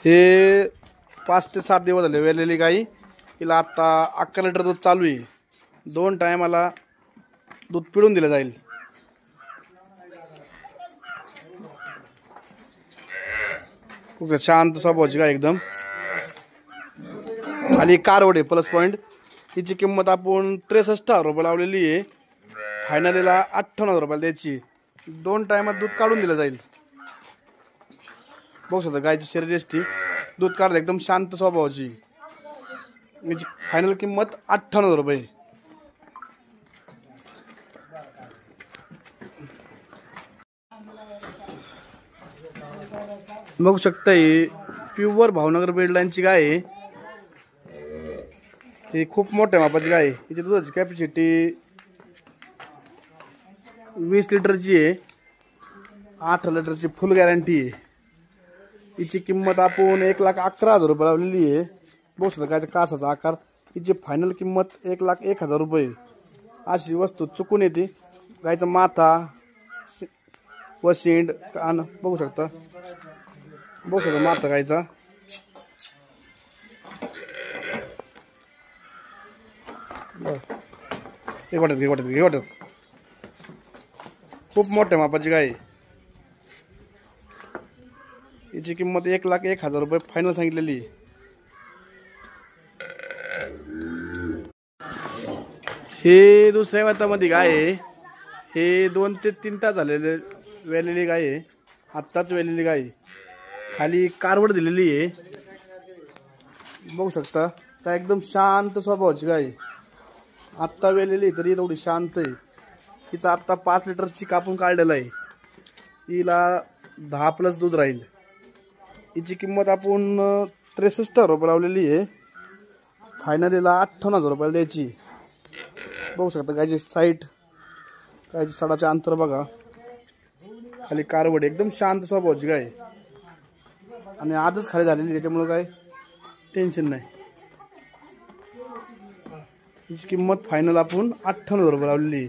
हे 5 ते 7 दिवस झाले वेलेली गाई. हिला आता 11 लिटर दूध चालू आहे. 2 टायमाला दूध पिळून दिलं जाईल. खूप शांत स्वभावाची गाय एकदम. खाली कारवडे प्लस पॉइंट. हिची किंमत आपण 63,000 रुपये लावलेली आहे. फायनलीला 58,000 रुपयाला द्यायची. 2 टायमात दूध काढून दिलं जाईल. बघू शकता गायची शरीर यष्टी. दूध काढत एकदम शांत स्वभावाची. याची फायनल किंमत 58,000 रुपये. बघू शकता ही प्युअर भावनगर बेडलाईनची गाय आहे. ही खूप मोठ्या मापाची गाय आहे. हिची दुधाची कॅपॅसिटी 20 लिटरची आहे. 8 लिटरची फुल गॅरंटी आहे. हिची किंमत आपण 1,11,000 रुपये लावलेली आहे. बघू शकता गायच्या कासाचा आकार. हिची फायनल किंमत 1,01,000 रुपये. अशी वस्तू चुकून येते. गायचा माथा व शेंड कान बघू शकता. माथा गायचा. वाटत खूप मोठ्या मापाची गाय. याची किंमत 1,01,000 रुपये फायनल सांगितलेली. हे दुसऱ्या वातामध्ये गाय आहे. हे 2 ते 3 तास झालेले वेलेली गाय आहे. आत्ताच वेलेली गाय. खाली कारवड दिलेली आहे. बघू शकता का एकदम शांत स्वभावाची गाय. आत्ता वेलेली तरी एवढी शांत आहे. हिचा आत्ता 5 लिटरची कापून काढलेला आहे. हिला 10+ दूध राहील. हिची किंमत आपण 63,000 रुपये लावलेली आहे. फायनलीला 58,000 रुपयाला द्यायची. बघू शकता गायची साईट, गायची सडाचे अंतर बघा. खाली कारवड एकदम शांत स्वभावाची गाय. आणि आजच खाली झालेली त्याच्यामुळे काय टेन्शन नाही. हिची किंमत फायनल आपण 58,000 रुपये लावलेली.